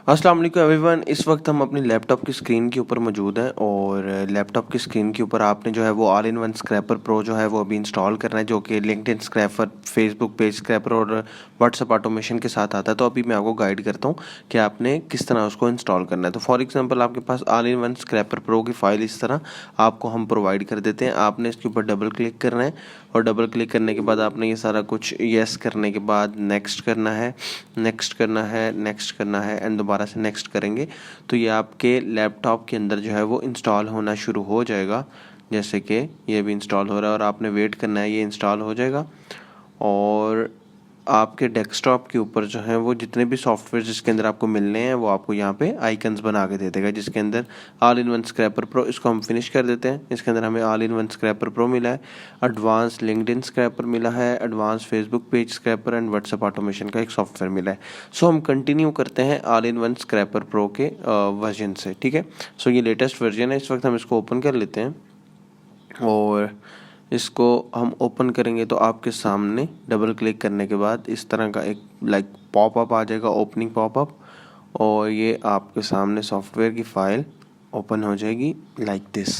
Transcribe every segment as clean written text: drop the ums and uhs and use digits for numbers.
अस्सलाम वालेकुम एवरीवन। इस वक्त हम अपनी लैपटॉप की स्क्रीन के ऊपर मौजूद हैं और लैपटॉप की स्क्रीन के ऊपर आपने जो है वो all in one scraper pro जो है वो अभी इंस्टॉल करना है, जो कि LinkedIn scraper, Facebook page scraper और व्हाट्सएप ऑटोमेशन के साथ आता है। तो अभी मैं आपको गाइड करता हूँ कि आपने किस तरह उसको इंस्टॉल करना है। तो फॉर एग्जांपल आपके पास all in one scraper pro की फ़ाइल इस तरह आपको हम प्रोवाइड कर देते हैं। आपने इसके ऊपर डबल क्लिक करना है और डबल क्लिक करने के बाद आपने ये सारा कुछ येस करने के बाद नेक्स्ट करना है, नेक्स्ट करना है, नेक्स्ट करना है एंड दोबारा से नेक्स्ट करेंगे तो ये आपके लैपटॉप के अंदर जो है वो इंस्टॉल होना शुरू हो जाएगा। जैसे कि ये भी इंस्टॉल हो रहा है और आपने वेट करना है, ये इंस्टॉल हो जाएगा और आपके डेस्कटॉप के ऊपर जो है वो जितने भी सॉफ्टवेयर जिसके अंदर आपको मिलने हैं वो आपको यहाँ पे आइकन्स बना के दे देगा, जिसके अंदर all in one scraper pro. इसको हम फिनिश कर देते हैं। इसके अंदर हमें all in one scraper pro मिला है, एडवांस लिंक्डइन स्क्रैपर मिला है, advance Facebook page scraper and WhatsApp automation का एक सॉफ्टवेयर मिला है। सो हम कंटिन्यू करते हैं all in one scraper pro के वर्जन से। ठीक है, सो ये लेटेस्ट वर्जन है। इस वक्त हम इसको ओपन कर लेते हैं और इसको हम ओपन करेंगे तो आपके सामने डबल क्लिक करने के बाद इस तरह का एक पॉपअप आ जाएगा, ओपनिंग पॉपअप, और ये आपके सामने सॉफ्टवेयर की फ़ाइल ओपन हो जाएगी लाइक दिस।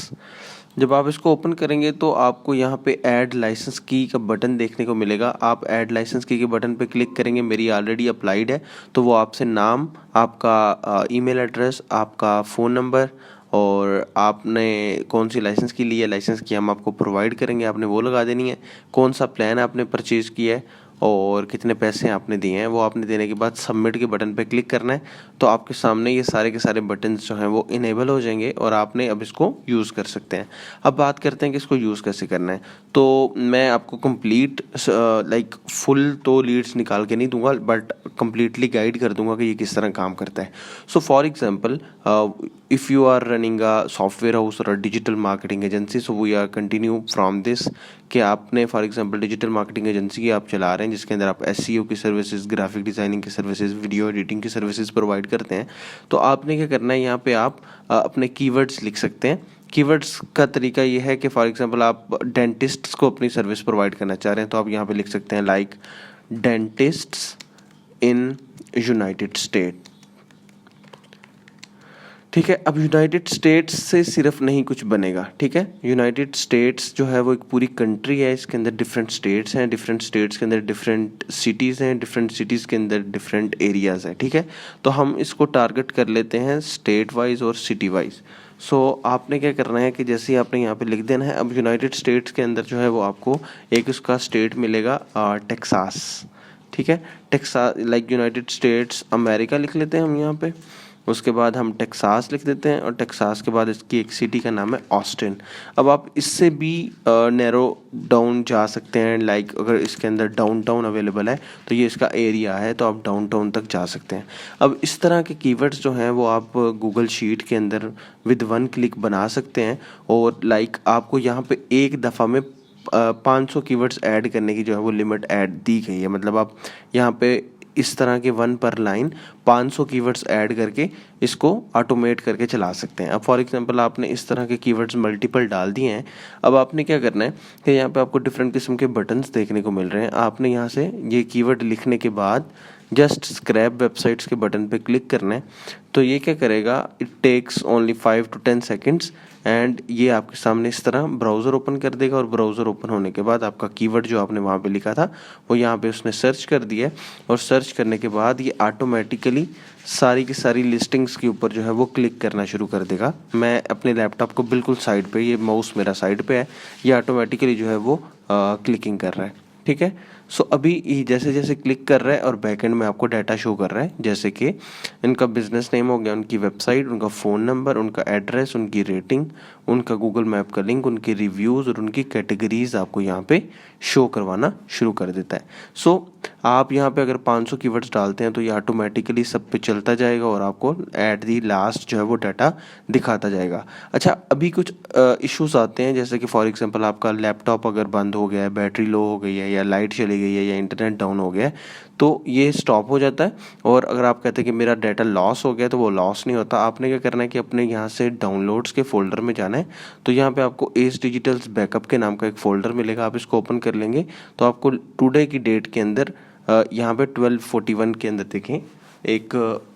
जब आप इसको ओपन करेंगे तो आपको यहाँ पे ऐड लाइसेंस की का बटन देखने को मिलेगा। आप ऐड लाइसेंस की के बटन पे क्लिक करेंगे, मेरी ऑलरेडी अप्लाइड है तो वो आपसे नाम, आपका ईमेल एड्रेस, आपका फ़ोन नंबर और आपने कौन सी लाइसेंस की ली है, लाइसेंस की हम आपको प्रोवाइड करेंगे, आपने वो लगा देनी है। कौन सा प्लान आपने परचेज़ किया है और कितने पैसे आपने दिए हैं वो आपने देने के बाद सबमिट के बटन पे क्लिक करना है। तो आपके सामने ये सारे के सारे बटन्स जो हैं वो इनेबल हो जाएंगे और आपने अब इसको यूज़ कर सकते हैं। अब बात करते हैं कि इसको यूज़ कैसे करना है। तो मैं आपको कंप्लीट फुल तो लीड्स निकाल के नहीं दूंगा, बट कंप्लीटली गाइड कर दूंगा कि ये किस तरह काम करता है। So for example if you are running a software house or a digital marketing agency, so we are continue from this कि आपने for example digital marketing agency की आप चला रहे हैं जिसके अंदर आप एसईओ की सर्विसेज, ग्राफिक डिज़ाइनिंग की सर्विसेज, वीडियो एडिटिंग की सर्विसेज प्रोवाइड करते हैं। तो आपने क्या करना है, यहाँ पे आप अपने कीवर्ड्स लिख सकते हैं। कीवर्ड्स का तरीका ये है कि फॉर एग्जांपल आप डेंटिस्ट्स को अपनी सर्विस प्रोवाइड करना चाह रहे हैं तो आप यहाँ पे लिख सकते हैं लाइक डेंटिस्ट्स इन यूनाइटेड स्टेट। ठीक है, अब यूनाइटेड स्टेट्स से सिर्फ नहीं कुछ बनेगा। ठीक है, यूनाइटेड स्टेट्स जो है वो एक पूरी कंट्री है, इसके अंदर डिफरेंट स्टेट्स हैं, डिफरेंट स्टेट्स के अंदर डिफरेंट सिटीज़ हैं, डिफरेंट सिटीज़ के अंदर डिफरेंट एरियाज़ हैं। ठीक है, तो हम इसको टारगेट कर लेते हैं स्टेट वाइज और सिटी वाइज। सो आपने क्या करना है कि जैसे ही आपने यहाँ पे लिख देना है, अब यूनाइटेड स्टेट्स के अंदर जो है वो आपको एक उसका स्टेट मिलेगा टेक्सास। ठीक है, Texas like United states America लिख लेते हैं हम यहाँ पे। उसके बाद हम टेक्सास लिख देते हैं और टेक्सास के बाद इसकी एक सिटी का नाम है ऑस्टिन। अब आप इससे भी नैरो डाउन जा सकते हैं, लाइक अगर इसके अंदर डाउनटाउन अवेलेबल है तो ये इसका एरिया है तो आप डाउनटाउन तक जा सकते हैं। अब इस तरह के कीवर्ड्स जो हैं वो आप गूगल शीट के अंदर विद वन क्लिक बना सकते हैं और आपको यहाँ पे एक दफ़ा में 500 कीवर्ड्स ऐड करने की जो है वो लिमिट ऐड दी गई है। मतलब आप यहाँ पे इस तरह के वन पर लाइन 500 कीवर्ड्स ऐड करके इसको ऑटोमेट करके चला सकते हैं। अब फॉर एग्जांपल आपने इस तरह के कीवर्ड्स मल्टीपल डाल दिए हैं। अब आपने क्या करना है कि यहाँ पे आपको डिफरेंट किस्म के बटन्स देखने को मिल रहे हैं। आपने यहाँ से ये कीवर्ड लिखने के बाद जस्ट स्क्रैप वेबसाइट्स के बटन पे क्लिक करना है। तो ये क्या करेगा, it takes only 5 to 10 seconds and ये आपके सामने इस तरह ब्राउज़र ओपन कर देगा और ब्राउज़र ओपन होने के बाद आपका कीवर्ड जो आपने वहाँ पे लिखा था वो यहाँ पे उसने सर्च कर दिया है और सर्च करने के बाद ये ऑटोमेटिकली सारी की सारी लिस्टिंग्स के ऊपर जो है वो क्लिक करना शुरू कर देगा। मैं अपने लैपटॉप को बिल्कुल साइड पे, ये माउस मेरा साइड पे है, ये ऑटोमेटिकली जो है वो क्लिकिंग कर रहा है। ठीक है, सो अभी जैसे जैसे क्लिक कर रहा है और बैकएंड में आपको डाटा शो कर रहा है, जैसे कि इनका बिजनेस नेम हो गया, उनकी वेबसाइट, उनका फ़ोन नंबर, उनका एड्रेस, उनकी रेटिंग, उनका गूगल मैप का लिंक, उनके रिव्यूज़ और उनकी कैटेगरीज आपको यहाँ पे शो करवाना शुरू कर देता है। सो आप यहाँ पे अगर 500 कीवर्ड्स डालते हैं तो ये ऑटोमेटिकली सब पे चलता जाएगा और आपको एट दी लास्ट जो है वो डाटा दिखाता जाएगा। अच्छा, अभी कुछ इश्यूज आते हैं, जैसे कि फॉर एग्जांपल आपका लैपटॉप अगर बंद हो गया है, बैटरी लो हो गई है या लाइट चली गई है या इंटरनेट डाउन हो गया है तो ये स्टॉप हो जाता है। और अगर आप कहते हैं कि मेरा डाटा लॉस हो गया तो वो लॉस नहीं होता। आपने क्या करना है कि अपने यहाँ से डाउनलोड्स के फोल्डर में जाना है। तो यहाँ पे आपको एज डिजिटल्स बैकअप के नाम का एक फ़ोल्डर मिलेगा। आप इसको ओपन कर लेंगे तो आपको टुडे की डेट के अंदर यहाँ पे 1241 के अंदर देखें एक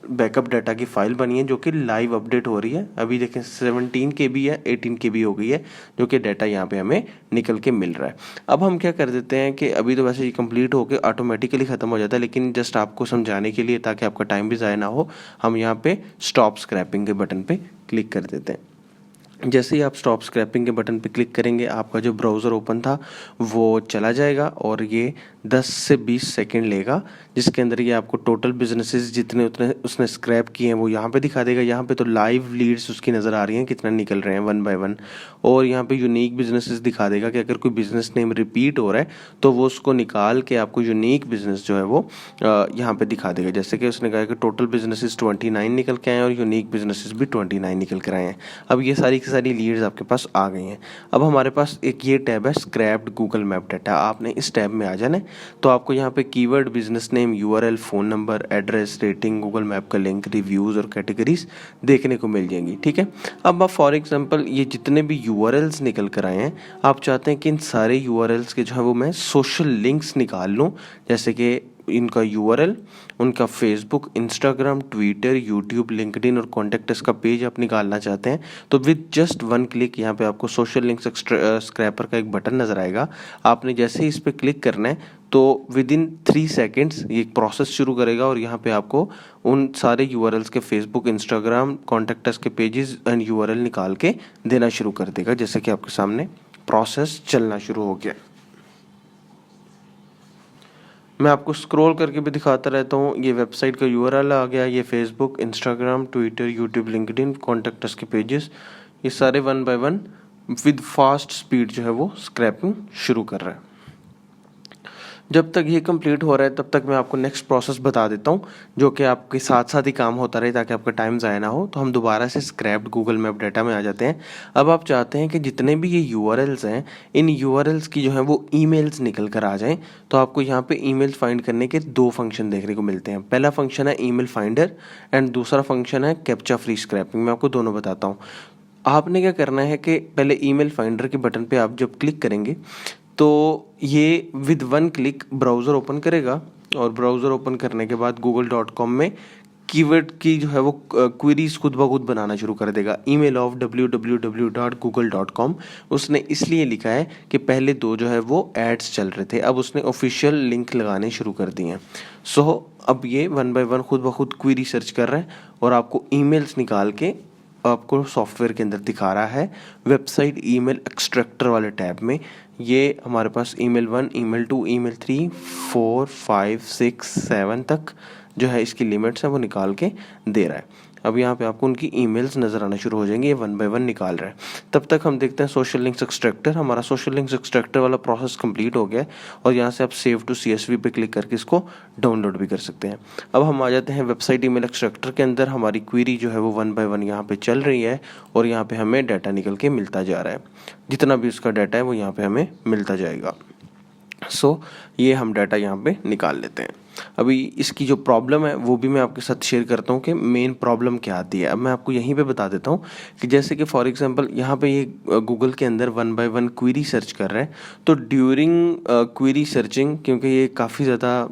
बैकअप डाटा की फ़ाइल बनी है जो कि लाइव अपडेट हो रही है। अभी देखें 17 KB है, 18 KB हो गई है, जो कि डाटा यहाँ पे हमें निकल के मिल रहा है। अब हम क्या कर देते हैं कि अभी तो वैसे ये कंप्लीट होके ऑटोमेटिकली ख़त्म हो जाता है, लेकिन जस्ट आपको समझाने के लिए ताकि आपका टाइम भी ज़ाया ना हो, हम यहाँ पे स्टॉप स्क्रैपिंग के बटन पे क्लिक कर देते हैं। जैसे ही आप स्टॉप स्क्रैपिंग के बटन पे क्लिक करेंगे, आपका जो ब्राउज़र ओपन था वो चला जाएगा और ये 10 से 20 सेकंड लेगा, जिसके अंदर ये आपको टोटल बिजनेसेस जितने उतने उसने स्क्रैप किए हैं वो यहाँ पे दिखा देगा। यहाँ पे तो लाइव लीड्स उसकी नज़र आ रही हैं कितना निकल रहे हैं 1 बाय 1, और यहाँ पे यूनिक बिजनेसेस दिखा देगा कि अगर कोई बिजनेस नेम रिपीट हो रहा है तो वो उसको निकाल के आपको यूनिक बिजनेस जो है वो यहाँ पे दिखा देगा। जैसे कि उसने कहा कि टोटल बिजनेसेस 29 निकल के आए हैं और यूनिक बिजनेसेस भी 29 निकल कर आए हैं। अब ये सारी लीड्स आपके पास आ गई हैं। अब हमारे पास एक ये टैब है स्क्रैप्ड गूगल मैप डाटा। आपने इस टैब में आ जाना है, तो आपको यहाँ पे keyword, business name, URL, phone number, address, rating, Google map का लिंक, रिव्यूज़ और कैटेगरीज देखने को मिल जाएंगी। ठीक है। अब आप फॉर एग्जांपल ये जितने भी URLs निकल कर आए हैं, आप चाहते हैं कि इन सारे URLs के जो है वो मैं सोशल लिंक्स निकाल लूँ, जैसे कि इनका URL, उनका Facebook, Instagram, Twitter, YouTube, LinkedIn और कॉन्टैक्ट अस का पेज आप निकालना चाहते हैं, तो विद जस्ट 1 क्लिक यहाँ पे आपको सोशल लिंक्स स्क्रैपर का एक बटन नज़र आएगा। आपने जैसे ही इस पर क्लिक करना है तो विद इन 3 सेकेंड्स ये प्रोसेस शुरू करेगा और यहाँ पे आपको उन सारे URLs के फेसबुक, इंस्टाग्राम, कॉन्टैक्ट अस के पेजेस एंड URL निकाल के देना शुरू कर देगा। जैसे कि आपके सामने प्रोसेस चलना शुरू हो गया। मैं आपको स्क्रॉल करके भी दिखाता रहता हूँ। ये वेबसाइट का URL आ गया, ये Facebook, Instagram, Twitter, YouTube, LinkedIn, contact us के पेजेस, ये सारे 1 बाय 1 विद फास्ट स्पीड जो है वो स्क्रैपिंग शुरू कर रहा है। जब तक ये कंप्लीट हो रहा है तब तक मैं आपको नेक्स्ट प्रोसेस बता देता हूँ, जो कि आपके साथ साथ ही काम होता रहे ताकि आपका टाइम ज़ाया ना हो। तो हम दोबारा से स्क्रैप्ड गूगल मैप डाटा में आ जाते हैं। अब आप चाहते हैं कि जितने भी ये URLs हैं, इन URLs की जो है वो ईमेल्स निकल कर आ जाएं, तो आपको यहाँ पे ईमेल्स फाइंड करने के 2 फंक्शन देखने को मिलते हैं। पहला फंक्शन है ईमेल फाइंडर एंड दूसरा फंक्शन है कैप्चा फ्री स्क्रैपिंग। मैं आपको दोनों बताता हूँ। आपने क्या करना है कि पहले ईमेल फाइंडर के बटन पे आप जब क्लिक करेंगे तो ये विद 1 क्लिक ब्राउज़र ओपन करेगा और ब्राउज़र ओपन करने के बाद google.com में कीवर्ड की जो है वो क्वेरीज खुद ब खुद बनाना शुरू कर देगा। ईमेल ऑफ www.google.com उसने इसलिए लिखा है कि पहले 2 जो है वो एड्स चल रहे थे, अब उसने ऑफिशियल लिंक लगाने शुरू कर दिए हैं। सो अब ये 1 बाय 1 खुद ब खुद क्वेरी सर्च कर रहा है और आपको ईमेल्स निकाल के आपको सॉफ्टवेयर के अंदर दिखा रहा है वेबसाइट ईमेल एक्सट्रैक्टर वाले टैब में। ये हमारे पास ईमेल 1, ईमेल 2, ईमेल 3, 4, 5, 6, 7 तक जो है इसकी लिमिट्स है वो निकाल के दे रहा है। अब यहाँ पे आपको उनकी ईमेल्स नज़र आना शुरू हो जाएंगे। ये 1 बाय 1 निकाल रहा है। तब तक हम देखते हैं सोशल लिंक्स एक्सट्रैक्टर। हमारा सोशल लिंक्स एक्सट्रैक्टर वाला प्रोसेस कंप्लीट हो गया है और यहाँ से आप सेव टू CSV पे क्लिक करके इसको डाउनलोड भी कर सकते हैं। अब हम आ जाते हैं वेबसाइट ईमेल एक्सट्रैक्टर के अंदर। हमारी क्वेरी जो है वो 1 बाय 1 यहाँ पे चल रही है और यहाँ पे हमें डाटा निकल के मिलता जा रहा है। जितना भी उसका डाटा है वो यहाँ पे हमें मिलता जाएगा। सो ये हम डाटा यहाँ पे निकाल लेते हैं। अभी इसकी जो प्रॉब्लम है वो भी मैं आपके साथ शेयर करता हूँ कि मेन प्रॉब्लम क्या आती है। अब मैं आपको यहीं पे बता देता हूँ कि जैसे कि फॉर एग्जांपल यहाँ पे ये गूगल के अंदर 1 बाय 1 क्वेरी सर्च कर रहा है, तो ड्यूरिंग क्वेरी सर्चिंग, क्योंकि ये काफ़ी ज़्यादा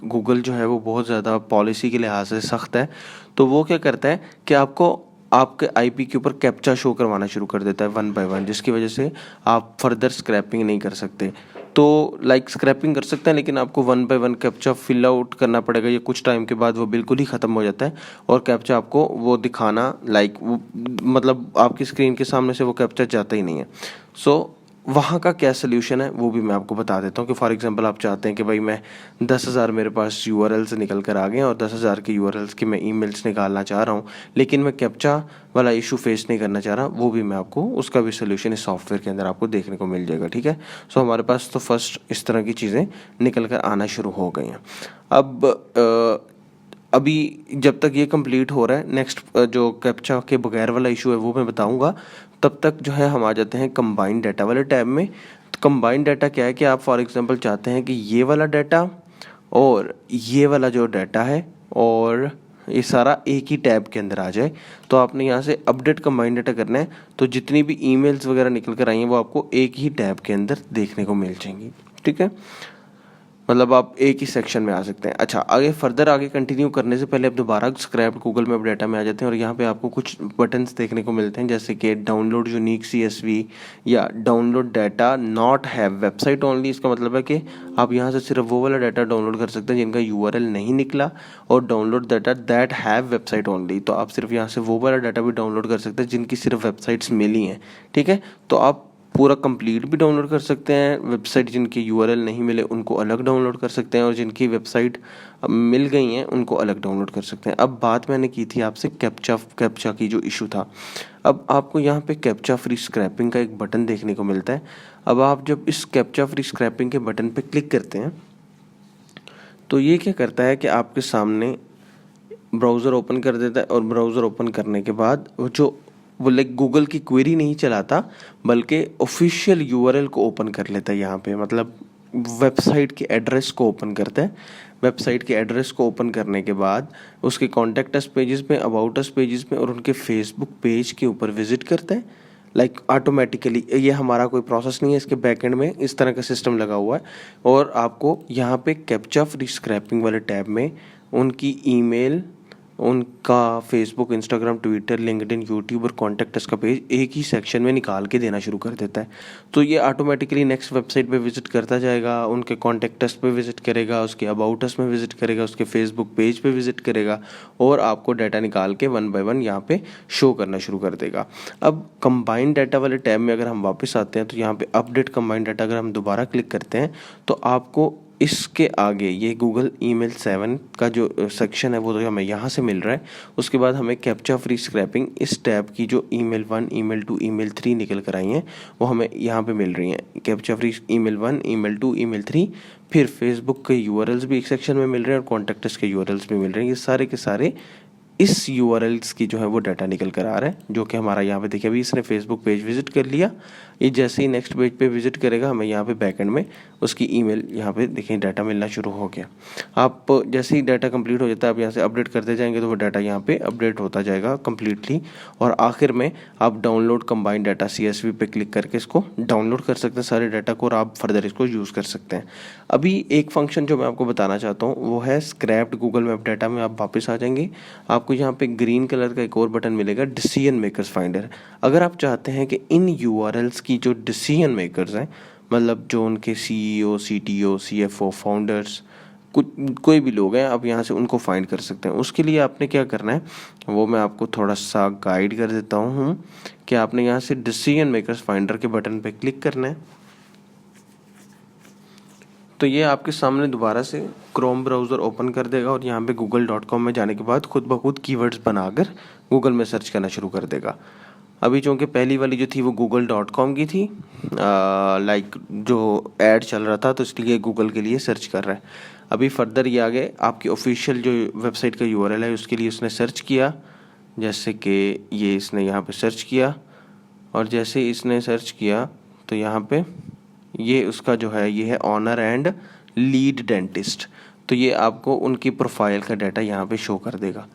गूगल जो है वो बहुत ज़्यादा पॉलिसी के लिहाज से सख्त है, तो वो क्या करता है कि आपको आपके IP के ऊपर कैप्चा शो करवाना शुरू कर देता है 1 बाय 1, जिसकी वजह से आप फर्दर स्क्रैपिंग नहीं कर सकते। तो स्क्रैपिंग कर सकते हैं, लेकिन आपको 1 बाय 1 कैप्चा फिल आउट करना पड़ेगा। ये कुछ टाइम के बाद वो बिल्कुल ही ख़त्म हो जाता है और कैप्चा आपको वो दिखाना वो मतलब आपकी स्क्रीन के सामने से वो कैप्चा जाता ही नहीं है। सो वहाँ का क्या सोल्यूशन है वो भी मैं आपको बता देता हूँ कि फॉर एग्जांपल आप चाहते हैं कि भाई मैं 10,000 मेरे पास URLs निकल कर आ गए और 10,000 के URLs की मैं ईमेल्स निकालना चाह रहा हूँ, लेकिन मैं कैप्चा वाला इशू फेस नहीं करना चाह रहा, वो भी मैं आपको उसका भी सोल्यूशन इस सॉफ्टवेयर के अंदर आपको देखने को मिल जाएगा। ठीक है। सो हमारे पास तो फर्स्ट इस तरह की चीज़ें निकल कर आना शुरू हो गई हैं। अब अभी जब तक ये कंप्लीट हो रहा है, नेक्स्ट जो कैप्चा के बगैर वाला इशू है वो मैं बताऊंगा। तब तक जो है हम आ जाते हैं कंबाइंड डाटा वाले टैब में। तो कंबाइंड डाटा क्या है कि आप फॉर एग्जांपल चाहते हैं कि ये वाला डाटा और ये वाला जो डाटा है और ये सारा एक ही टैब के अंदर आ जाए। तो आपने यहाँ से अपडेट कंबाइंड डाटा करना है, तो जितनी भी ईमेल्स वगैरह निकल कर आई हैं वो आपको एक ही टैब के अंदर देखने को मिल जाएंगी। ठीक है। मतलब आप एक ही सेक्शन में आ सकते हैं। अच्छा, आगे फर्दर आगे कंटिन्यू करने से पहले आप दोबारा स्क्रैप्ड गूगल मैप डाटा में आ जाते हैं और यहाँ पे आपको कुछ बटन्स देखने को मिलते हैं, जैसे कि डाउनलोड यूनिक CSV या download data not have website only. इसका मतलब है कि आप यहाँ से सिर्फ वो वाला डाटा डाउनलोड कर सकते हैं जिनका URL नहीं निकला, और download data that have website only, तो आप सिर्फ यहाँ से वो वाला डाटा भी डाउनलोड कर सकते हैं जिनकी सिर्फ वेबसाइट्स मिली हैं। ठीक है, तो आप पूरा कंप्लीट भी डाउनलोड कर सकते हैं। वेबसाइट जिनके URL नहीं मिले उनको अलग डाउनलोड कर सकते हैं, और जिनकी वेबसाइट मिल गई हैं उनको अलग डाउनलोड कर सकते हैं। अब बात मैंने की थी आपसे कैप्चा की जो इशू था। अब आपको यहाँ पे कैप्चा फ्री स्क्रैपिंग का एक बटन देखने को मिलता है। अब आप जब इस कैप्चा फ्री स्क्रैपिंग के बटन पे क्लिक करते हैं तो ये क्या करता है कि आपके सामने ब्राउज़र ओपन कर देता है, और ब्राउज़र ओपन करने के बाद वो लाइक गूगल की क्वेरी नहीं चलाता, बल्कि ऑफिशियल URL को ओपन कर लेता है। यहाँ पे मतलब वेबसाइट के एड्रेस को ओपन करता है। वेबसाइट के एड्रेस को ओपन करने के बाद उसके कॉन्टैक्ट अस पेजेस में, अबाउट अस पेजेस में और उनके फेसबुक पेज के ऊपर विजिट करता है। लाइक ऑटोमेटिकली, ये हमारा कोई प्रोसेस नहीं है, इसके बैकएंड में इस तरह का सिस्टम लगा हुआ है। और आपको यहाँ पे कैप्चा फ्री स्क्रैपिंग वाले टैब में उनकी ईमेल, उनका Facebook, Instagram, Twitter, LinkedIn, YouTube और कॉन्टैक्ट अस का पेज एक ही सेक्शन में निकाल के देना शुरू कर देता है। तो ये ऑटोमेटिकली नेक्स्ट वेबसाइट पे विजिट करता जाएगा, उनके कॉन्टैक्ट अस पे विजिट करेगा, उसके अबाउट अस में विजिट करेगा, उसके फेसबुक पेज पे विजिट करेगा, और आपको डाटा निकाल के 1 बाय 1 यहाँ पे शो करना शुरू कर देगा। अब कंबाइंड डाटा वाले टैब में अगर हम वापस आते हैं तो यहाँ पे अपडेट कंबाइंड डाटा अगर हम दोबारा क्लिक करते हैं तो आपको इसके आगे ये गूगल ईमेल 7 का जो सेक्शन है वो तो हमें यहाँ से मिल रहा है। उसके बाद हमें कैप्चा फ्री स्क्रैपिंग इस टैब की जो ईमेल 1, ईमेल 2, ईमेल 3 निकल कर आई हैं वो हमें यहाँ पे मिल रही हैं। Captcha free email 1, email 2, email 3, फिर फेसबुक के URLs भी एक सेक्शन में मिल रहे हैं और कॉन्टैक्ट्स के URLs भी मिल रहे हैं। ये सारे के सारे इस URLs की जो है वो डाटा निकल कर आ रहा है, जो कि हमारा यहाँ पे देखिए अभी इसने फेसबुक पेज विजिट कर लिया। ये जैसे ही नेक्स्ट पेज पे विजिट करेगा हमें यहाँ पे बैकएंड में उसकी ईमेल यहाँ पे देखिए डाटा मिलना शुरू हो गया। आप जैसे ही डाटा कंप्लीट हो जाता है आप यहाँ से अपडेट करते जाएंगे तो वो डाटा यहाँ पे अपडेट होता जाएगा कम्प्लीटली, और आखिर में आप डाउनलोड कंबाइंड डाटा CSV पे क्लिक करके इसको डाउनलोड कर सकते हैं सारे डाटा को, और आप फर्दर इसको यूज़ कर सकते हैं। अभी एक फंक्शन जो मैं आपको बताना चाहता हूँ वो है स्क्रैप्ड गूगल मैप डाटा में। आप वापस आ जाएंगे, आपको यहाँ पे ग्रीन कलर का एक और बटन मिलेगा, डिसीजन मेकर्स फाइंडर। अगर आप चाहते हैं कि इन URLs की जो डिसीजन मेकर्स हैं, मतलब जो उनके CEO, CTO, CFO, फाउंडर्स, कोई भी लोग हैं, आप यहाँ से उनको फाइंड कर सकते हैं। उसके लिए आपने क्या करना है वो मैं आपको थोड़ा सा गाइड कर देता हूँ कि आपने यहाँ से डिसीजन मेकर्स फाइंडर के बटन पे क्लिक करना है। तो ये आपके सामने दोबारा से क्रोम ब्राउज़र ओपन कर देगा और यहाँ पे google.com में जाने के बाद खुद ब खुद कीवर्ड्स बनाकर गूगल में सर्च करना शुरू कर देगा। अभी चूँकि पहली वाली जो थी वो google.com की थी, लाइक जो ऐड चल रहा था, तो इसलिए गूगल के लिए सर्च कर रहा है। अभी फर्दर ये आगे आपकी ऑफिशियल जो वेबसाइट का URL है उसके लिए उसने सर्च किया, जैसे कि ये इसने यहाँ पे सर्च किया, और जैसे इसने सर्च किया तो यहाँ पे ये उसका जो है ये है ऑनर एंड लीड डेंटिस्ट। तो ये आपको उनकी प्रोफाइल का डाटा यहाँ पे शो कर देगा।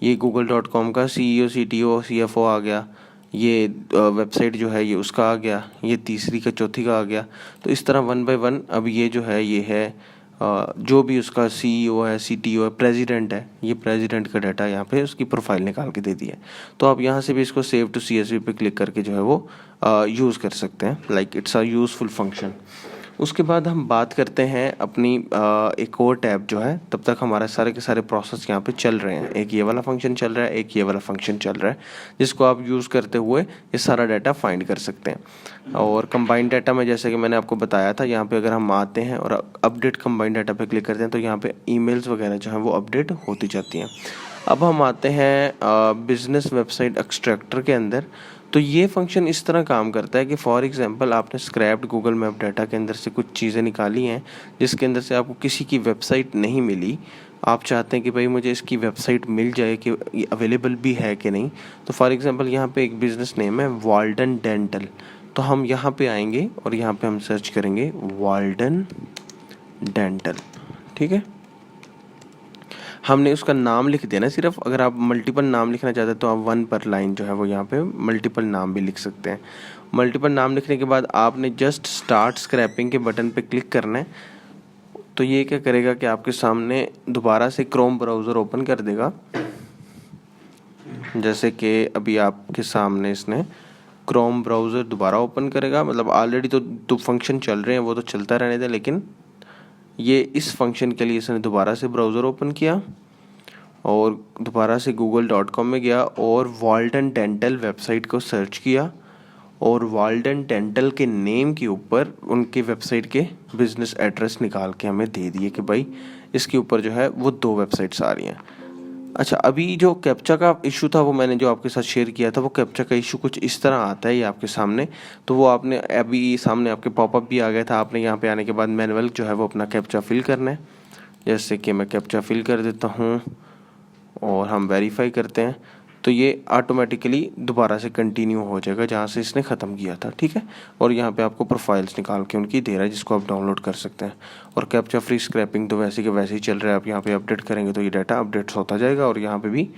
ये google.com का CEO, CTO, CFO आ गया, ये वेबसाइट जो है ये उसका आ गया, ये तीसरी का चौथी का आ गया। तो इस तरह 1 बाय 1 अब ये जो है ये है जो भी उसका CEO है, CTO है, प्रेसिडेंट है, ये प्रेसिडेंट का डाटा यहाँ पे उसकी प्रोफाइल निकाल के दे दिया है। तो आप यहाँ से भी इसको सेव टू CSV पे क्लिक करके जो है वो यूज़ कर सकते हैं। Like it's a useful function. उसके बाद हम बात करते हैं अपनी एक और टैब जो है, तब तक हमारा सारे के सारे प्रोसेस यहाँ पे चल रहे हैं। एक ये वाला फंक्शन चल रहा है, एक ये वाला फंक्शन चल रहा है, जिसको आप यूज़ करते हुए ये सारा डाटा फाइंड कर सकते हैं। और कंबाइंड डाटा में जैसे कि मैंने आपको बताया था, यहाँ पे अगर हम आते हैं और अपडेट कंबाइंड डाटा पे क्लिक करते हैं तो यहाँ पे ईमेल्स वगैरह जो हैं वो अपडेट होती जाती हैं। अब हम आते हैं बिजनेस वेबसाइट एक्सट्रैक्टर के अंदर। तो ये फंक्शन इस तरह काम करता है कि फॉर एग्जांपल आपने स्क्रैप्ड गूगल मैप डाटा के अंदर से कुछ चीज़ें निकाली हैं जिसके अंदर से आपको किसी की वेबसाइट नहीं मिली, आप चाहते हैं कि भाई मुझे इसकी वेबसाइट मिल जाए कि ये अवेलेबल भी है कि नहीं। तो फॉर एग्जांपल यहाँ पे एक बिज़नेस नेम है वाल्डन डेंटल, तो हम यहाँ पे आएंगे और यहाँ पे हम सर्च करेंगे वाल्डन डेंटल। ठीक है, हमने उसका नाम लिख देना सिर्फ। अगर आप मल्टीपल नाम लिखना चाहते हैं तो आप 1 पर लाइन जो है वो यहाँ पे मल्टीपल नाम भी लिख सकते हैं। मल्टीपल नाम लिखने के बाद आपने जस्ट स्टार्ट स्क्रैपिंग के बटन पे क्लिक करना है। तो ये क्या करेगा कि आपके सामने दोबारा से क्रोम ब्राउज़र ओपन कर देगा। जैसे कि अभी आपके सामने इसने क्रोम ब्राउज़र दोबारा ओपन करेगा, मतलब ऑलरेडी तो फंक्शन चल रहे हैं, वो तो चलता रहने दें, लेकिन ये इस फंक्शन के लिए इसने दोबारा से ब्राउज़र ओपन किया और दोबारा से google.com में गया और वाल्टन डेंटल वेबसाइट को सर्च किया और वाल्टन डेंटल के नेम के ऊपर उनके वेबसाइट के बिज़नेस एड्रेस निकाल के हमें दे दिए कि भाई इसके ऊपर जो है वो 2 वेबसाइट्स आ रही हैं। अच्छा, अभी जो कैप्चा का इशू था वो मैंने जो आपके साथ शेयर किया था, वो कैप्चा का इशू कुछ इस तरह आता है ये आपके सामने। तो वो आपने अभी सामने आपके पॉपअप भी आ गया था, आपने यहाँ पे आने के बाद मैनुअल जो है वो अपना कैप्चा फिल करना है। जैसे कि मैं कैप्चा फिल कर देता हूँ और हम वेरीफाई करते हैं, तो ये ऑटोमेटिकली दोबारा से कंटिन्यू हो जाएगा जहाँ से इसने ख़त्म किया था, ठीक है। और यहाँ पे आपको प्रोफाइल्स निकाल के उनकी दे रहा है जिसको आप डाउनलोड कर सकते हैं। और कैप्चा फ्री स्क्रैपिंग तो वैसे के वैसे ही चल रहा है, आप यहाँ पे अपडेट करेंगे तो ये डाटा अपडेट्स होता जाएगा और यहाँ पे भी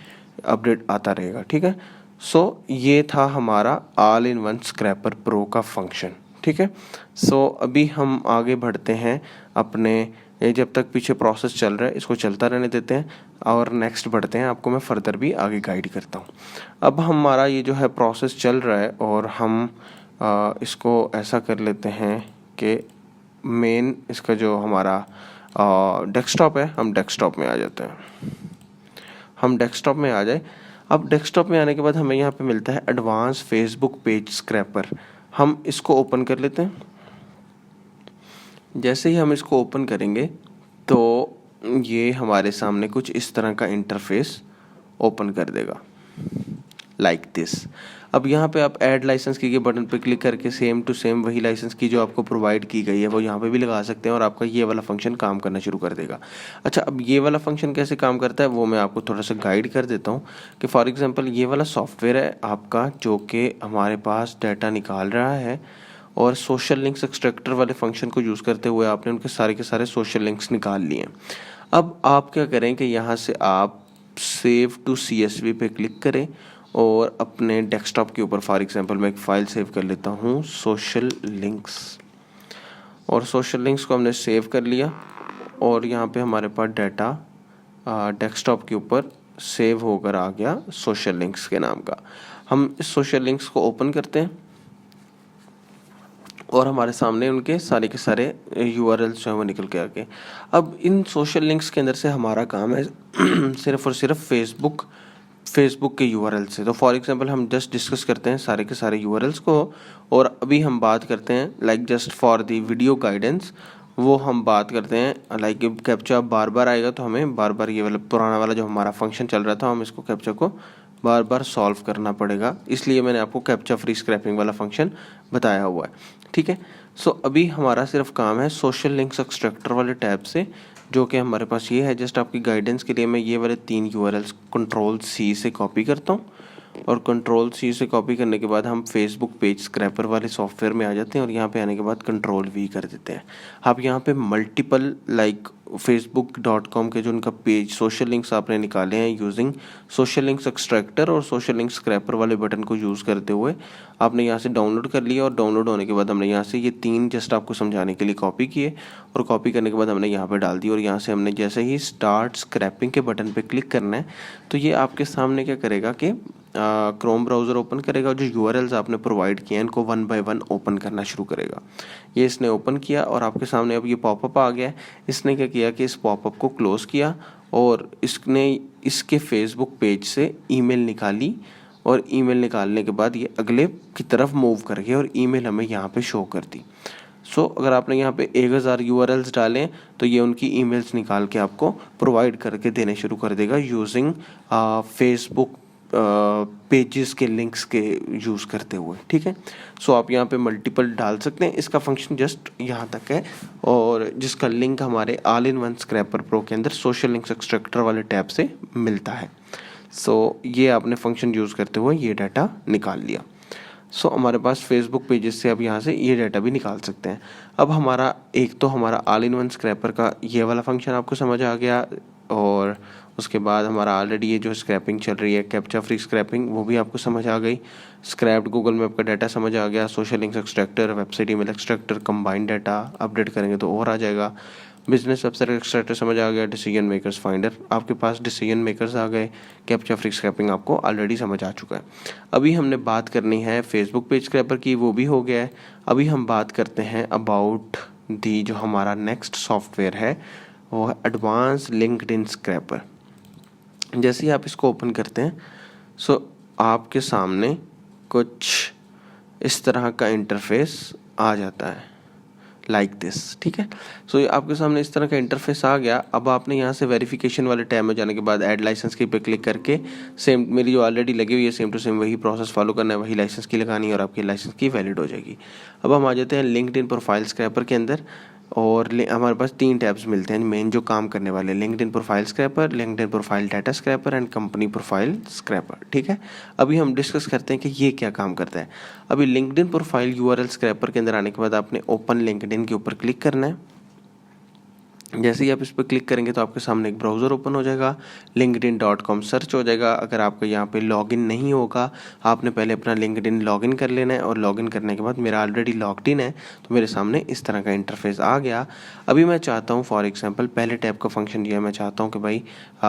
अपडेट आता रहेगा, ठीक है। सो ये था हमारा all in one scraper pro का फंक्शन, ठीक है। सो अभी हम आगे बढ़ते हैं अपने, ये जब तक पीछे प्रोसेस चल रहा है इसको चलता रहने देते हैं और नेक्स्ट बढ़ते हैं, आपको मैं फर्दर भी आगे गाइड करता हूँ। अब हमारा ये जो है प्रोसेस चल रहा है और हम इसको ऐसा कर लेते हैं कि मेन इसका जो हमारा डेस्कटॉप है, हम डेस्कटॉप में आ जाते हैं। हम डेस्कटॉप में आ जाए। अब डेस्कटॉप में आने के बाद हमें यहाँ पे मिलता है एडवांस फेसबुक पेज स्क्रैपर। हम इसको ओपन कर लेते हैं। जैसे ही हम इसको ओपन करेंगे तो ये हमारे सामने कुछ इस तरह का इंटरफेस ओपन कर देगा, लाइक दिस। अब यहाँ पे आप ऐड लाइसेंस की के बटन पे क्लिक करके सेम टू सेम वही लाइसेंस की जो आपको प्रोवाइड की गई है वो यहाँ पे भी लगा सकते हैं और आपका ये वाला फंक्शन काम करना शुरू कर देगा। अच्छा, अब ये वाला फंक्शन कैसे काम करता है वो मैं आपको थोड़ा सा गाइड कर देता हूँ कि फॉर एग्जांपल ये वाला सॉफ्टवेयर है आपका जो कि हमारे पास डाटा निकाल रहा है और सोशल लिंक्स एक्सट्रैक्टर वाले फंक्शन को यूज़ करते हुए आपने उनके सारे के सारे सोशल लिंक्स निकाल लिए। अब आप क्या करें कि यहाँ से आप सेव टू CSV पे क्लिक करें और अपने डेस्कटॉप के ऊपर फॉर एग्जांपल मैं एक फ़ाइल सेव कर लेता हूँ सोशल लिंक्स, और सोशल लिंक्स को हमने सेव कर लिया और यहाँ पे हमारे पास डाटा डेस्कटॉप के ऊपर सेव होकर आ गया सोशल लिंक्स के नाम का। हम इस सोशल लिंक्स को ओपन करते हैं और हमारे सामने उनके सारे के सारे URLs जो है वो निकल के आ गए। अब इन सोशल लिंक्स के अंदर से हमारा काम है सिर्फ और सिर्फ फेसबुक के URL से। तो फॉर एग्जांपल हम जस्ट डिस्कस करते हैं सारे के सारे URLs को और अभी हम बात करते हैं like just for the video guidance, वो हम बात करते हैं लाइक कैप्चा बार बार आएगा तो हमें बार बार ये वाला पुराना वाला जो हमारा फंक्शन चल रहा था हम इसको कैप्चा को बार बार सॉल्व करना पड़ेगा, इसलिए मैंने आपको कैप्चा फ्री स्क्रैपिंग वाला फंक्शन बताया हुआ है, ठीक है। सो अभी हमारा सिर्फ काम है सोशल लिंक्स एक्सट्रैक्टर वाले टैब से, जो कि हमारे पास ये है। जस्ट आपकी गाइडेंस के लिए मैं ये वाले 3 URLs Ctrl+C से कॉपी करता हूँ और Ctrl+C से कॉपी करने के बाद हम फेसबुक पेज स्क्रैपर वाले सॉफ्टवेयर में आ जाते हैं और यहाँ पे आने के बाद Ctrl+V कर देते हैं। आप यहाँ पे मल्टीपल लाइक facebook.com के जो उनका पेज सोशल लिंक्स आपने निकाले हैं यूजिंग सोशल लिंक्स एक्सट्रैक्टर और सोशल लिंक्स स्क्रैपर वाले बटन को यूज़ करते हुए आपने यहाँ से डाउनलोड कर लिया और डाउनलोड होने के बाद हमने यहाँ से ये 3 जस्ट आपको समझाने के लिए कॉपी किए और कॉपी करने के बाद हमने यहाँ पे डाल दी और यहाँ से हमने जैसे ही स्टार्ट स्क्रैपिंग के बटन पे क्लिक करना है तो ये आपके सामने क्या करेगा कि क्रोम ब्राउज़र ओपन करेगा, जो URLs आपने प्रोवाइड किए हैं इनको 1 बाय 1 ओपन करना शुरू करेगा। ये इसने ओपन किया और आपके सामने अब ये पॉपअप आ गया है। इसने क्या किया कि इस पॉपअप को क्लोज़ किया और इसने इसके फेसबुक पेज से ईमेल निकाली और ईमेल निकालने के बाद ये अगले की तरफ मूव कर गया और ईमेल हमें यहाँ पे शो कर दी। सो अगर आपने यहाँ पे 1000 URLs डालें तो ये उनकी ईमेल्स निकाल के आपको प्रोवाइड करके देने शुरू कर देगा यूजिंग फेसबुक पेजेस के लिंक्स के यूज़ करते हुए, ठीक है। सो आप यहाँ पे मल्टीपल डाल सकते हैं। इसका फंक्शन जस्ट यहाँ तक है और जिसका लिंक हमारे all in one scraper pro के अंदर सोशल लिंक्स एक्सट्रैक्टर वाले टैब से मिलता है। सो ये आपने फंक्शन यूज़ करते हुए ये डाटा निकाल लिया। सो हमारे पास फेसबुक पेजेस से अब यहाँ से ये डाटा भी निकाल सकते हैं। अब हमारा एक तो हमारा ऑल इन वन स्क्रैपर का ये वाला फंक्शन आपको समझ आ गया और उसके बाद हमारा ऑलरेडी ये जो स्क्रैपिंग चल रही है कैप्चा फ्री स्क्रैपिंग वो भी आपको समझ आ गई। स्क्रैप्ड गूगल मैप का डाटा समझ आ गया। Social links extractor, website email extractor, combined data update करेंगे तो और आ जाएगा। बिजनेस वेबसाइट एक्सट्रैक्टर समझ आ गया, डिसीजन मेकर्स फाइंडर आपके पास डिसीजन मेकर्स आ गए, कैप्चा फ्री स्क्रैपिंग आपको ऑलरेडी समझ आ चुका है। अभी हमने बात करनी है फेसबुक पेज स्क्रैपर की, वो भी हो गया है। अभी हम बात करते हैं अबाउट दी जो हमारा नेक्स्ट सॉफ्टवेयर है वो है एडवांस लिंक्डइन स्क्रैपर। जैसे ही आप इसको ओपन करते हैं सो आपके सामने कुछ इस तरह का इंटरफेस आ जाता है लाइक दिस, ठीक है। सो ये आपके सामने इस तरह का इंटरफेस आ गया। अब आपने यहाँ से वेरिफिकेशन वाले टैब में जाने के बाद ऐड लाइसेंस की पे क्लिक करके सेम मेरी जो ऑलरेडी लगी हुई है सेम टू सेम वही प्रोसेस फॉलो करना है, वही लाइसेंस की लगानी है और आपकी लाइसेंस की वैलिड हो जाएगी। अब हम आ जाते हैं लिंक्डइन प्रोफाइल स्क्रैपर के अंदर और हमारे पास 3 टैब्स मिलते हैं मेन जो काम करने वाले, LinkedIn profile scraper, LinkedIn profile data scraper and company profile scraper, ठीक है। अभी हम डिस्कस करते हैं कि ये क्या काम करता है। अभी लिंक्डइन प्रोफाइल यूआरएल स्क्रैपर के अंदर आने के बाद आपने ओपन लिंक्डइन के ऊपर क्लिक करना है। जैसे ही आप इस पर क्लिक करेंगे तो आपके सामने एक ब्राउज़र ओपन हो जाएगा, linkedin.com सर्च हो जाएगा। अगर आपका यहाँ पे लॉगिन नहीं होगा, आपने पहले अपना लिंक्डइन लॉगिन कर लेना है और लॉगिन करने के बाद मेरा ऑलरेडी लॉग्ड इन है तो मेरे सामने इस तरह का इंटरफेस आ गया। अभी मैं चाहता हूँ फॉर एग्जांपल पहले टैब का फंक्शन ये है, मैं चाहता हूँ कि भाई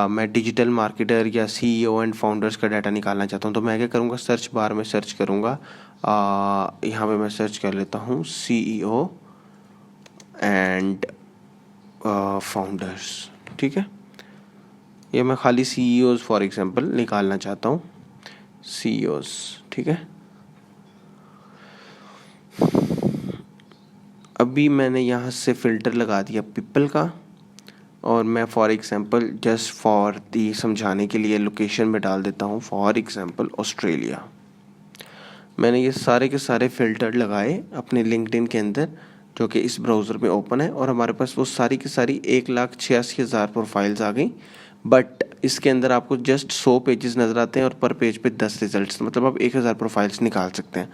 मैं डिजिटल मार्केटर या CEO एंड फाउंडर्स का डाटा निकालना चाहता हूँ। तो मैं क्या करूँगा, सर्च बार में सर्च करूँगा, यहाँ पर मैं सर्च कर लेता हूँ CEO एंड फाउंडर्स, ठीक है। ये मैं खाली CEOs फॉर एग्जांपल निकालना चाहता हूँ, CEOs, ठीक है। अभी मैंने यहाँ से फ़िल्टर लगा दिया पीपल का और मैं for example just for the समझाने के लिए लोकेशन में डाल देता हूँ फॉर एग्जांपल ऑस्ट्रेलिया। मैंने ये सारे के सारे फ़िल्टर लगाए अपने लिंक्डइन के अंदर जो कि इस ब्राउज़र में ओपन है और हमारे पास वो सारी की सारी 1,86,000 प्रोफाइल्स आ गई। बट इसके अंदर आपको जस्ट 100 पेजेस नज़र आते हैं और पर पेज पे 10 रिजल्ट्स, मतलब आप 1,000 प्रोफाइल्स निकाल सकते हैं।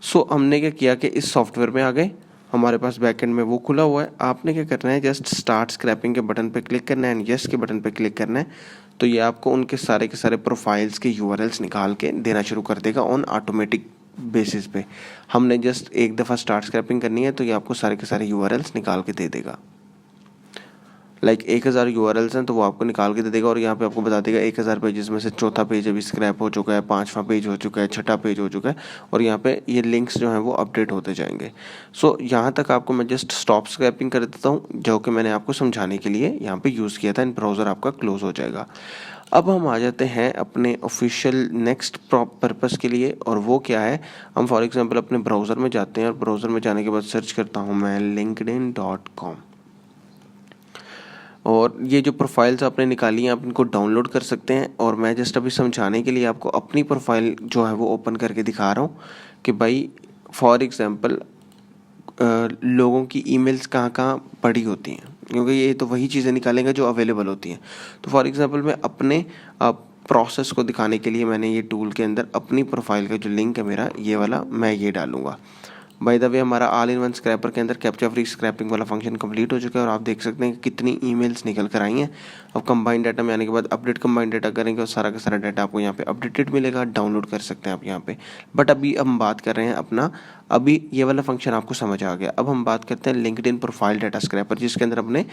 सो हमने क्या किया कि इस सॉफ्टवेयर में आ गए, हमारे पास बैकएंड में वो खुला हुआ है। आपने क्या करना है, जस्ट स्टार्ट स्क्रैपिंग के बटन पे क्लिक करना है एंड यस के बटन पे क्लिक करना है। तो ये आपको उनके सारे के सारे प्रोफाइल्स के यूआरएल्स निकाल के देना शुरू कर देगा ऑन ऑटोमेटिक बेसिस पे। हमने जस्ट एक दफ़ा स्टार्ट स्क्रैपिंग करनी है तो ये आपको सारे के सारे यूआरएल्स निकाल के दे देगा। लाइक 1,000 यूआरएल्स हैं तो वो आपको निकाल के दे देगा और यहाँ पे आपको बता देगा 1,000 पेजेस में से चौथा पेज अभी स्क्रैप हो चुका है, 5वां पेज हो चुका है, 6ठा पेज हो चुका है और यहाँ पे ये लिंक्स जो हैं वो अपडेट होते जाएंगे। सो यहाँ तक आपको मैं जस्ट स्टॉप स्क्रैपिंग कर देता हूँ जो कि मैंने आपको समझाने के लिए यहाँ पे यूज़ किया था। इन ब्राउज़र आपका क्लोज हो जाएगा। अब हम आ जाते हैं अपने ऑफिशियल नेक्स्ट पर्पस के लिए और वो क्या है, हम फॉर एग्जांपल अपने ब्राउज़र में जाते हैं और ब्राउज़र में जाने के बाद सर्च करता हूँ मैं linkedin.com और ये जो प्रोफाइल्स आपने निकाली हैं आप इनको डाउनलोड कर सकते हैं। और मैं जस्ट अभी समझाने के लिए आपको अपनी प्रोफाइल जो है वो ओपन करके दिखा रहा हूँ कि भाई फॉर एग्जांपल लोगों की ईमेल्स कहाँ कहाँ पड़ी होती हैं, क्योंकि ये तो वही चीज़ें निकालेंगे जो अवेलेबल होती हैं। तो फॉर एग्जांपल मैं अपने प्रोसेस को दिखाने के लिए मैंने ये टूल के अंदर अपनी प्रोफाइल का जो लिंक है मेरा ये वाला मैं ये डालूँगा। बाय द वे हमारा ऑल इन वन स्क्रैपर के अंदर कैप्चा फ्री स्क्रैपिंग वाला फंक्शन कंप्लीट हो चुका है और आप देख सकते हैं कि कितनी ईमेल्स निकल कर आई हैं। अब कंबाइंड डाटा में आने के बाद अपडेट कंबाइंड डाटा करेंगे और सारा का सारा डाटा आपको यहाँ पे अपडेटेड मिलेगा, डाउनलोड कर सकते हैं आप यहाँ पे। बट अभी हम बात कर रहे हैं अपना, अभी ये वाला फंक्शन आपको समझ आ गया। अब हम बात करते हैं लिंक्डइन प्रोफाइल डाटा स्क्रैपर जिसके अंदर अपने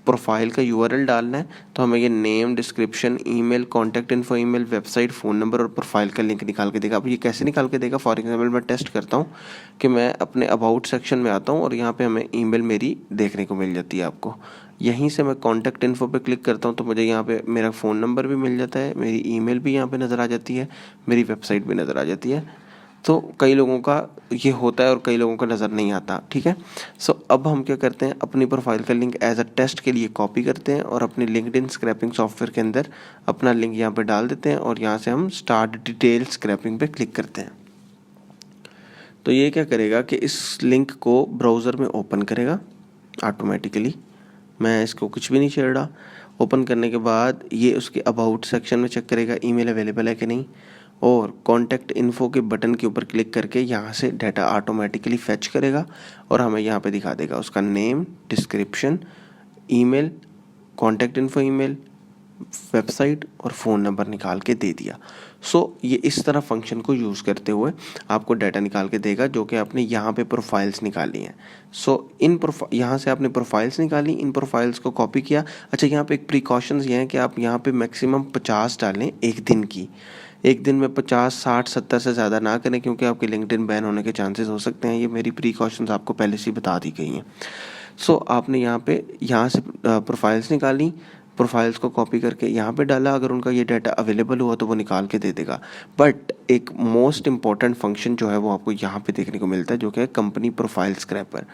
प्रोफाइल का यूआरएल डालना है। तो हमें ये name, description, email, contact info, email, website, phone number और प्रोफाइल का लिंक निकाल के देगा। अब ये कैसे निकाल के देगा, फॉर एग्जांपल मैं टेस्ट करता हूँ कि मैं अपने अबाउट सेक्शन में आता हूँ और यहाँ पे हमें ईमेल मेरी देखने को मिल जाती है। आपको यहीं से मैं कॉन्टैक्ट इन्फो पे क्लिक करता हूँ तो मुझे यहाँ पे मेरा फ़ोन नंबर भी मिल जाता है, मेरी ईमेल भी यहाँ पे नज़र आ जाती है, मेरी वेबसाइट भी नज़र आ जाती है। तो कई लोगों का ये होता है और कई लोगों का नज़र नहीं आता, ठीक है। सो अब हम क्या करते हैं, अपनी प्रोफाइल का लिंक एज अ टेस्ट के लिए कॉपी करते हैं और अपने लिंक्डइन स्क्रैपिंग सॉफ्टवेयर के अंदर अपना लिंक यहाँ पे डाल देते हैं और यहाँ से हम स्टार्ट डिटेल स्क्रैपिंग पे क्लिक करते हैं। तो ये क्या करेगा कि इस लिंक को ब्राउज़र में ओपन करेगा ऑटोमेटिकली। मैं इसको कुछ भी नहीं छेड़ रहा। ओपन करने के बाद ये उसके अबाउट सेक्शन में चेक करेगा ईमेल अवेलेबल है कि नहीं और कॉन्टैक्ट इन्फो के बटन के ऊपर क्लिक करके यहाँ से डाटा ऑटोमेटिकली फेच करेगा और हमें यहाँ पे दिखा देगा उसका name, description, email, contact info email, website और फ़ोन नंबर निकाल के दे दिया। ये इस तरह फंक्शन को यूज़ करते हुए आपको डाटा निकाल के देगा, जो कि आपने यहाँ पे प्रोफाइल्स निकाली हैं। यहाँ से आपने प्रोफाइल्स निकाली, इन प्रोफाइल्स को कॉपी किया। अच्छा, यहाँ पे एक प्रिकॉशंस ये हैं कि आप यहाँ पे मैक्सिमम 50 डालें एक दिन की। एक दिन में 50, 60, 70 से ज़्यादा ना करें, क्योंकि आपके लिंक्डइन बैन होने के चांसेस हो सकते हैं। ये मेरी प्रिकॉशंस आपको पहले से ही बता दी गई हैं। आपने यहाँ से प्रोफाइल्स निकाली, प्रोफाइल्स को कॉपी करके यहाँ पे डाला। अगर उनका ये डाटा अवेलेबल हुआ तो वो निकाल के दे देगा। बट एक मोस्ट इम्पॉर्टेंट फंक्शन जो है वो आपको यहाँ पे देखने को मिलता है, जो कि है कंपनी प्रोफाइल स्क्रैपर।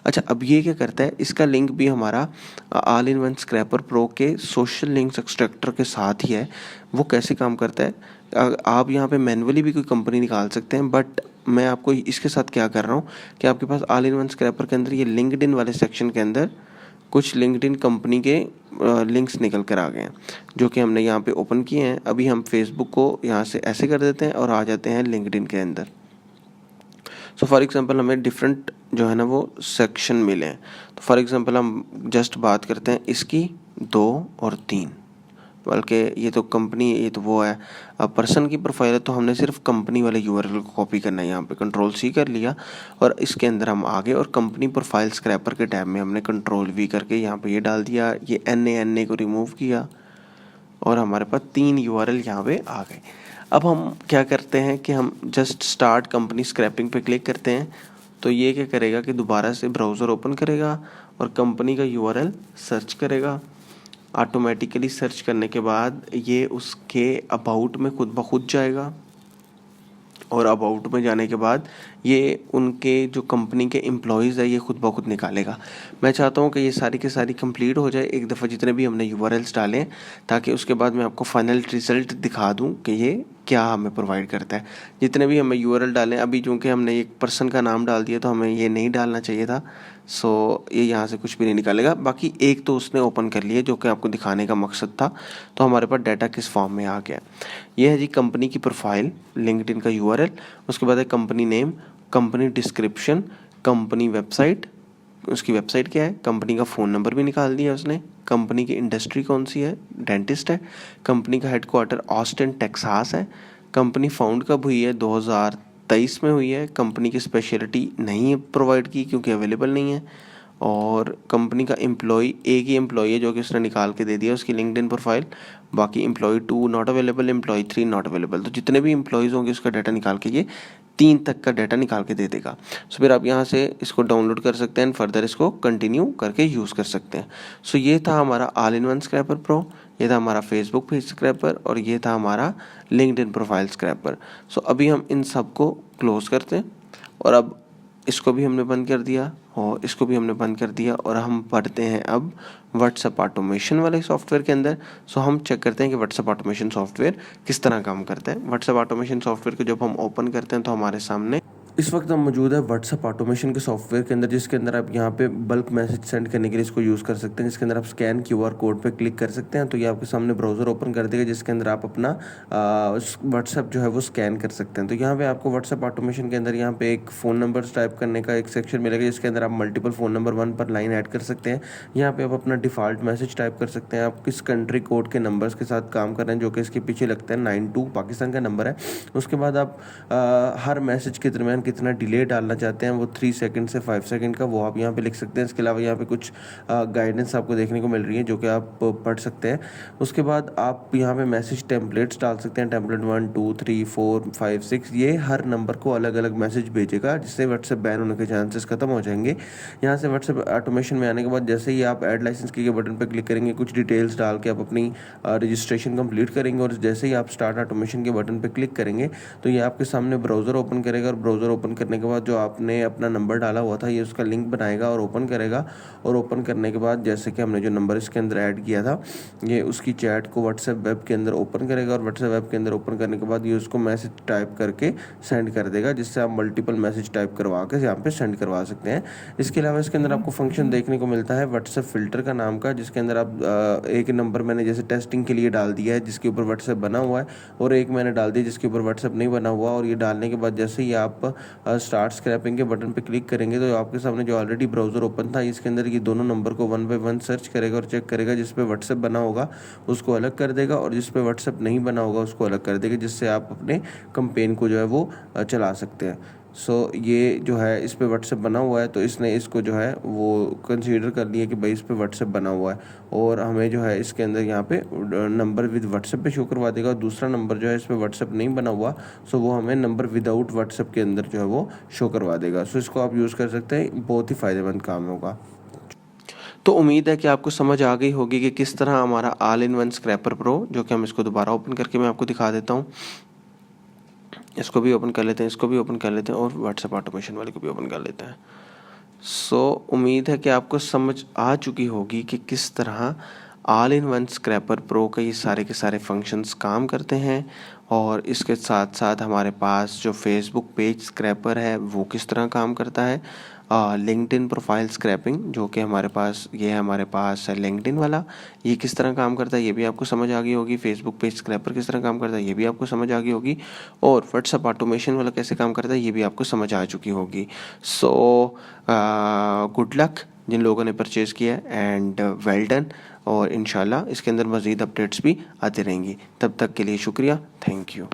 अच्छा, अब ये क्या करता है, इसका लिंक भी हमारा all in one scraper pro के सोशल लिंक्स एक्सट्रैक्टर के साथ ही है। वो कैसे काम करता है, आप यहाँ पे मैन्युअली भी कोई कंपनी निकाल सकते हैं, बट मैं आपको इसके साथ क्या कर रहा हूँ कि आपके पास ऑल इन वन स्क्रैपर के अंदर ये लिंक्डइन वाले सेक्शन के अंदर कुछ लिंक्डइन कंपनी के लिंक्स निकल कर आ गए हैं, जो कि हमने यहाँ पे ओपन किए हैं। अभी हम फेसबुक को यहाँ से ऐसे कर देते हैं और आ जाते हैं लिंक्डइन के अंदर। फॉर एग्जांपल हमें डिफरेंट जो है ना वो सेक्शन मिले हैं। तो फॉर एग्जांपल हम जस्ट बात करते हैं इसकी 2 और 3, बल्कि ये तो कंपनी, ये तो वो है। अब पर्सन की प्रोफाइल है तो हमने सिर्फ कंपनी वाले यूआरएल को कॉपी करना है। यहाँ पे कंट्रोल सी कर लिया और इसके अंदर हम आ गए और कंपनी प्रोफाइल स्क्रैपर के टैब में हमने कंट्रोल वी करके यहाँ पे ये डाल दिया, ये एन ए को रिमूव किया और हमारे पास 3 यूआरएल यहाँ पे आ गए। अब हम क्या करते हैं कि हम जस्ट स्टार्ट कंपनी स्क्रैपिंग पे क्लिक करते हैं। तो ये क्या करेगा कि दोबारा से ब्राउज़र ओपन करेगा और कंपनी का यूआरएल सर्च करेगा। ऑटोमेटिकली सर्च करने के बाद ये उसके अबाउट में खुद ब खुद जाएगा और अबाउट में जाने के बाद ये उनके जो कंपनी के एम्प्लॉयज़ है ये खुद ब खुद निकालेगा। मैं चाहता हूँ कि ये सारी की सारी कंप्लीट हो जाए एक दफ़ा, जितने भी हमने यूआरएल्स डालें, ताकि उसके बाद मैं आपको फाइनल रिज़ल्ट दिखा दूँ कि ये क्या हमें प्रोवाइड करता है। जितने भी हमें यूआरएल डालें, अभी चूँकि हमने एक पर्सन का नाम डाल दिया तो हमें ये नहीं डालना चाहिए था। ये यहाँ से कुछ भी नहीं निकालेगा। बाकी एक तो उसने ओपन कर लिया जो कि आपको दिखाने का मकसद था। तो हमारे पास डाटा किस फॉर्म में आ गया। ये है जी कंपनी की प्रोफाइल, लिंक्डइन का यूआरएल, उसके बाद है company name, company description, company website, उसकी वेबसाइट क्या है, कंपनी का फ़ोन नंबर भी निकाल दिया उसने, कंपनी की इंडस्ट्री कौन सी है, डेंटिस्ट है, कंपनी का हेडक्वार्टर ऑस्टिन टेक्सास है, कंपनी फाउंड कब हुई है, 2023 में हुई है, कंपनी की स्पेशलिटी नहीं प्रोवाइड की क्योंकि अवेलेबल नहीं है, और कंपनी का एम्प्लॉय एक ही एम्प्लॉय है जो कि उसने निकाल के दे दिया उसकी लिंक्डइन प्रोफाइल। बाकी employee 2 not available, employee 3 not available. तो जितने भी एम्प्लॉयज़ होंगे उसका डाटा निकाल के ये 3 तक का डाटा निकाल के दे देगा। फिर आप यहाँ से इसको डाउनलोड कर सकते हैं, फर्दर इसको कंटिन्यू करके यूज़ कर सकते हैं। ये था हमारा all in one scraper pro, ये था हमारा फेसबुक पेज स्क्रैपर और ये था हमारा लिंक्डइन प्रोफाइल स्क्रैपर। अभी हम इन सब को क्लोज़ करते हैं और अब इसको भी हमने बंद कर दिया और इसको भी हमने बंद कर दिया और हम पढ़ते हैं अब व्हाट्सएप ऑटोमेशन वाले सॉफ्टवेयर के अंदर। हम चेक करते हैं कि व्हाट्सएप ऑटोमेशन सॉफ्टवेयर किस तरह काम करता है। व्हाट्सएप ऑटोमेशन सॉफ्टवेयर को जब हम ओपन करते हैं तो हमारे सामने इस वक्त हम मौजूद है व्हाट्सएप ऑटोमेशन के सॉफ्टवेयर के अंदर, जिसके अंदर आप यहाँ पे बल्क मैसेज सेंड करने के लिए इसको यूज़ कर सकते हैं। जिसके अंदर आप स्कैन क्यूआर कोड पे क्लिक कर सकते हैं तो ये आपके सामने ब्राउज़र ओपन कर देगा, जिसके अंदर आप अपना व्हाट्सएप जो है वो स्कैन कर सकते हैं। तो यहाँ पे आपको व्हाट्सएप ऑटोमेशन के अंदर यहाँ पे एक फ़ोन नंबर टाइप करने का एक सेक्शन मिलेगा, जिसके अंदर आप मल्टीपल फ़ोन नंबर 1 पर लाइन ऐड कर सकते हैं। यहाँ पे आप अपना डिफ़ॉल्ट मैसेज टाइप कर सकते हैं, आप किस कंट्री कोड के नंबर्स के साथ काम कर रहे हैं, जो कि इसके पीछे लगता है 92 पाकिस्तान का नंबर है। उसके बाद आप हर मैसेज के दरमियान कितना डिले डालना चाहते हैं, वो 3 सेकंड से 5 सेकंड का, वो आप यहाँ पे लिख सकते हैं। इसके अलावा यहाँ पे कुछ गाइडेंस आपको देखने को मिल रही है जो कि आप पढ़ सकते हैं। उसके बाद आप यहाँ पे मैसेज टेम्पलेट्स डाल सकते हैं, टेम्पलेट 1 2 3 4 5 6। ये हर नंबर को अलग अलग मैसेज भेजेगा, जिससे व्हाट्सएप बैन होने के चांसेस खत्म हो जाएंगे। यहाँ से व्हाट्सएप ऑटोमेशन में आने के बाद जैसे ही आप ऐड लाइसेंस के बटन पर क्लिक करेंगे, कुछ डिटेल्स डाल के आप अपनी रजिस्ट्रेशन कंप्लीट करेंगे और जैसे ही आप स्टार्ट ऑटोमेशन के बटन पर क्लिक करेंगे तो ये आपके सामने ब्राउज़र ओपन करेगा और ब्राउज़र ओपन करने के बाद जो आपने अपना नंबर डाला हुआ था ये उसका लिंक बनाएगा और ओपन करेगा। और ओपन करने के बाद जैसे कि हमने जो नंबर इसके अंदर ऐड किया था, ये उसकी चैट को व्हाट्सएप वेब के अंदर ओपन करेगा और व्हाट्सएप वेब के अंदर ओपन करने के बाद ये उसको मैसेज टाइप करके सेंड कर देगा, जिससे आप मल्टीपल मैसेज टाइप करवा के यहाँ पे सेंड करवा सकते हैं। इसके अलावा इसके अंदर आपको फंक्शन देखने को मिलता है व्हाट्सएप फ़िल्टर का नाम का, जिसके अंदर आप एक नंबर मैंने जैसे टेस्टिंग के लिए डाल दिया है जिसके ऊपर व्हाट्सएप बना हुआ है, और एक मैंने डाल दिया जिसके ऊपर व्हाट्सएप नहीं बना हुआ। और ये डालने के बाद जैसे ही आप स्टार्ट स्क्रैपिंग के बटन पे क्लिक करेंगे तो आपके सामने जो ऑलरेडी ब्राउज़र ओपन था इसके अंदर ये दोनों नंबर को 1 बाय 1 सर्च करेगा और चेक करेगा। जिस पे व्हाट्सएप बना होगा उसको अलग कर देगा और जिस पे व्हाट्सएप नहीं बना होगा उसको अलग कर देगा, जिससे आप अपने कैंपेन को जो है वो चला सकते हैं। सो ये जो है इस पे व्हाट्सएप बना हुआ है तो इसने इसको जो है वो कंसीडर कर लिया कि भाई इस पे व्हाट्सएप बना हुआ है, और हमें जो है इसके अंदर यहाँ पे नंबर विद व्हाट्सएप पे शो करवा देगा। और दूसरा नंबर जो है इस पे व्हाट्सएप नहीं बना हुआ, सो वो हमें नंबर विदाउट व्हाट्सएप के अंदर जो है वो शो करवा देगा। सो इसको आप यूज़ कर सकते हैं, बहुत ही फ़ायदेमंद काम होगा। तो उम्मीद है कि आपको समझ आ गई होगी कि किस तरह हमारा all in one scraper pro, जो कि हम इसको दोबारा ओपन करके मैं आपको दिखा देता हूँ। इसको भी ओपन कर लेते हैं, इसको भी ओपन कर लेते हैं और व्हाट्सएप ऑटोमेशन वाले को भी ओपन कर लेते हैं। सो उम्मीद है कि आपको समझ आ चुकी होगी कि किस तरह all in one scraper pro के सारे के सारे फंक्शंस काम करते हैं, और इसके साथ साथ हमारे पास जो फेसबुक पेज स्क्रैपर है वो किस तरह काम करता है, लिंक्डइन प्रोफाइल स्क्रैपिंग जो कि हमारे पास है लिंक्डइन वाला, ये किस तरह काम करता है ये भी आपको समझ आ गई होगी। फेसबुक पेज स्क्रैपर किस तरह काम करता है ये भी आपको समझ आ गई होगी, और व्हाट्सएप ऑटोमेशन वाला कैसे काम करता है ये भी आपको समझ आ चुकी होगी। सो गुड लक जिन लोगों ने परचेज़ किया है, एंड वेल डन, और इंशाल्लाह इसके अंदर मज़ीद अपडेट्स भी आते रहेंगी। तब तक के लिए शुक्रिया, थैंक यू।